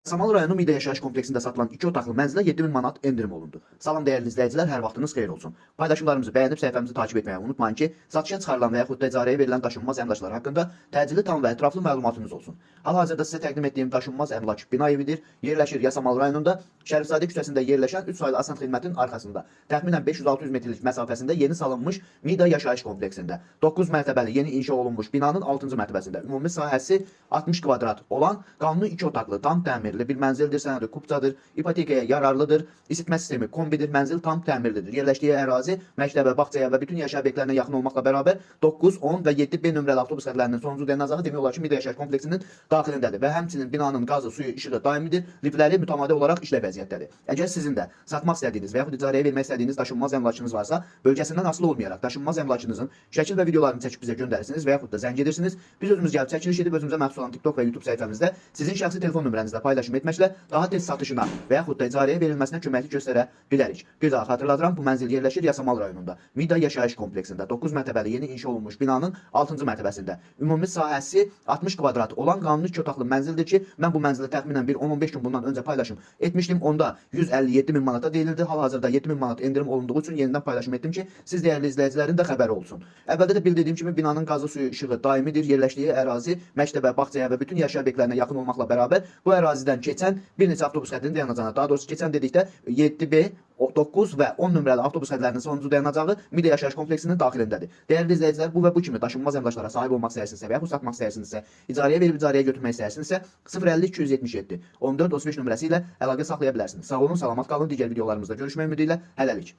Samalı rayonu Midə yaşayış kompleksində satılan 2 otaqlı mənzilə 7000 manat endirim olundu. Salam dəyərli izləyicilər, hər vaxtınız xeyir olsun. Paylaşımlarımızı bəyənib səhifəmizi takip etməyi unutmayın ki, satışa çıxarılan və yaxud da icarəyə verilən daşınmaz əmlaklar haqqında təcili, tam və ətraflı məlumatınız olsun. Hal-hazırda sizə təqdim etdiyim daşınmaz əmlak bina evidir. Yerləşir Yasamal rayonunda, Şərifzadə küçəsində yerləşən 3 saylı Asant xidmətin arxasında. Təxminən 500-600 metrlik məsafəsində yeni salınmış Midə yaşayış kompleksində. 9 mərtəbəli yeni inşa olunmuş binanın 6-cı mərtəbəsində. Ümumi sahəsi 60 kvadrat olan qanuni 2 otaqlı, tam təmirli bir mənzildir, sənədi kupcadır, ipotekaya yararlıdır, isitmə sistemi kombidir, mənzil tam təmirlidir. Yerləşdiyi ərazi məktəbə, bağçaya və bütün yaşayış obyektlərinə yaxın olmaqla bərabər 9, 10 və 7B nömrəli avtobus xətlərinin sonuncu dəyərnazağı demək olar ki, Midə yaşayış kompleksinin daxilindədir və həmçinin binanın qazı, suyu, işığı daimidir, lifləri mütəmadi olaraq işlə vəziyyətdədir. Əgər sizin də satmaq istədiyiniz və yaxud icarəyə vermək istədiyiniz daşınmaz əmlakınız varsa, bölgəsindən asılı olmayaraq daşınmaz əmlakınızın şəkil və videolarını çəkib bizə göndərirsiniz və yaxud da zəng edirsiniz. Biz özümüz gəlib çəkiliş edib özümüzə məxsus olan TikTok və YouTube səhifəmizdə sizin şəxsi telefon nömrənizlə paylaşım etməklə daha tez satışına və yaxud da icarəyə verilməsinə köməklik göstərə bilərik. Bir daha xatırladıram, bu mənzil yerləşir Yasamal rayonunda, Midə yaşayış kompleksində, 9 mərtəbəli yeni inşa olunmuş binanın 6-cı mərtəbəsində. Ümumi sahəsi 60 kvadrat olan qanuni 2 otaqlı mənzildir ki, mən bu mənzili təxminən bir 10-15 gün bundan öncə paylaşım etmişdim. Onda 157 min manata deyilirdi. Hal-hazırda 7 min manat endirim olunduğu üçün yenidən paylaşım etdim ki, siz dəyərli izləyicilərin də xəbəri olsun. Əvvəldə də bildirdiyim kimi binanın qazı, suyu, işığı daimidir. Yerləşdiyi ərazi məktəbə, bağçaya və bütün yaşayış obyektlərinə yaxın olmaqla bərabər bu ərazidən keçən bir neçə avtobus xəttinin dayanacağına, daha doğrusu keçən dedikdə 7B, 9 və 10 nömrəli avtobus xətlərinin sonuncu dayanacağı Midə yaşayış kompleksinin daxilindədir. Dəyərli izləyicilər, bu və bu kimi daşınmaz əmlaklara sahib olmaq istəyirsinizsə və yaxud satmaq istəyirsinizsə, icarəyə verib icarəyə götürmək istəyirsinizsə 050 277 14 35 nömrəsi ilə əlaqə saxlaya bilərsiniz. Sağ olun, salamat qalın. Digər videolarımızda görüşmək ümidi ilə hələlik.